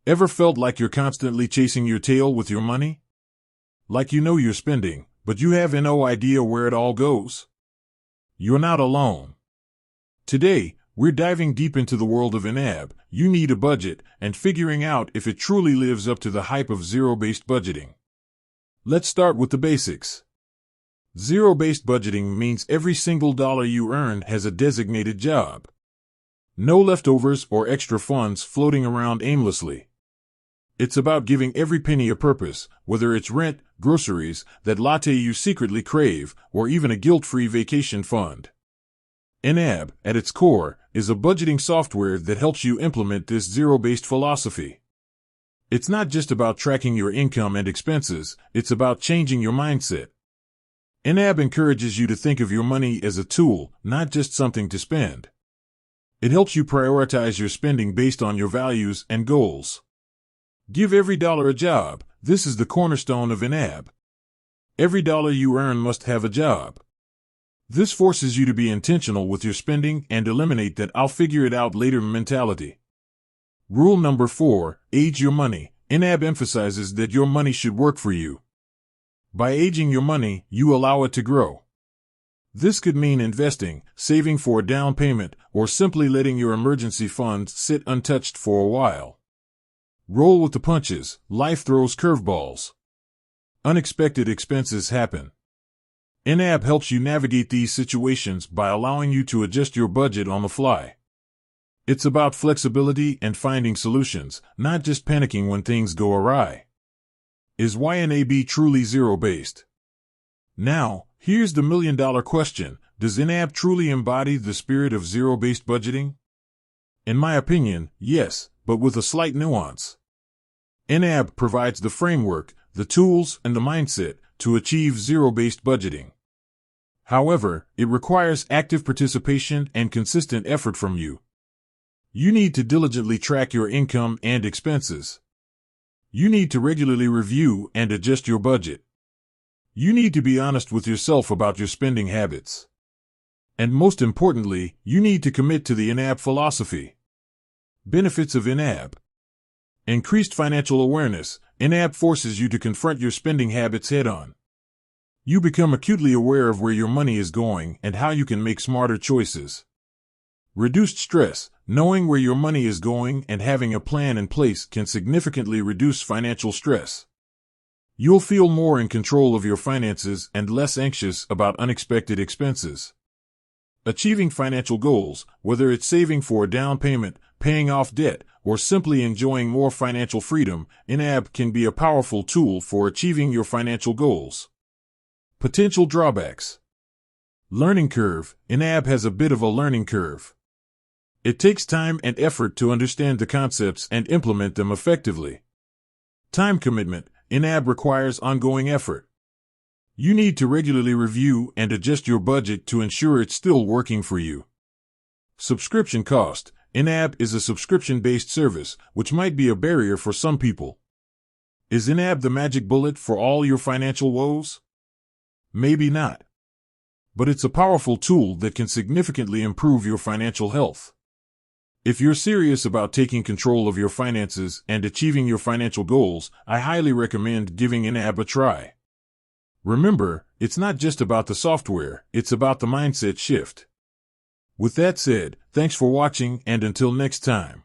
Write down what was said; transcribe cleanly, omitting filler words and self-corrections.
Ever felt like you're constantly chasing your tail with your money? Like you know you're spending, but you have no idea where it all goes? You're not alone. Today, we're diving deep into the world of YNAB, You Need a Budget, and figuring out if it truly lives up to the hype of zero-based budgeting. Let's start with the basics. Zero-based budgeting means every single dollar you earn has a designated job. No leftovers or extra funds floating around aimlessly. It's about giving every penny a purpose, whether it's rent, groceries, that latte you secretly crave, or even a guilt-free vacation fund. YNAB, at its core, is a budgeting software that helps you implement this zero-based philosophy. It's not just about tracking your income and expenses, it's about changing your mindset. YNAB encourages you to think of your money as a tool, not just something to spend. It helps you prioritize your spending based on your values and goals. Give every dollar a job. This is the cornerstone of YNAB. Every dollar you earn must have a job. This forces you to be intentional with your spending and eliminate that "I'll figure it out later" mentality. Rule number 4, age your money. YNAB emphasizes that your money should work for you. By aging your money, you allow it to grow. This could mean investing, saving for a down payment, or simply letting your emergency funds sit untouched for a while. Roll with the punches. Life throws curveballs. Unexpected expenses happen. YNAB helps you navigate these situations by allowing you to adjust your budget on the fly. It's about flexibility and finding solutions, not just panicking when things go awry. Is YNAB truly zero-based? Now, here's the million-dollar question. Does YNAB truly embody the spirit of zero-based budgeting? In my opinion, yes, but with a slight nuance. YNAB provides the framework, the tools, and the mindset to achieve zero-based budgeting. However, it requires active participation and consistent effort from you. You need to diligently track your income and expenses. You need to regularly review and adjust your budget. You need to be honest with yourself about your spending habits. And most importantly, you need to commit to the YNAB philosophy. Benefits of YNAB. Increased financial awareness. YNAB forces you to confront your spending habits head-on. You become acutely aware of where your money is going and how you can make smarter choices. Reduced stress. Knowing where your money is going and having a plan in place can significantly reduce financial stress. You'll feel more in control of your finances and less anxious about unexpected expenses. Achieving financial goals, whether it's saving for a down payment, paying off debt, or simply enjoying more financial freedom, YNAB can be a powerful tool for achieving your financial goals. Potential drawbacks. Learning curve. YNAB has a bit of a learning curve. It takes time and effort to understand the concepts and implement them effectively. Time commitment. YNAB requires ongoing effort. You need to regularly review and adjust your budget to ensure it's still working for you. Subscription cost. YNAB is a subscription-based service, which might be a barrier for some people. Is YNAB the magic bullet for all your financial woes? Maybe not. But it's a powerful tool that can significantly improve your financial health. If you're serious about taking control of your finances and achieving your financial goals, I highly recommend giving YNAB a try. Remember, it's not just about the software, it's about the mindset shift. With that said, thanks for watching, and until next time.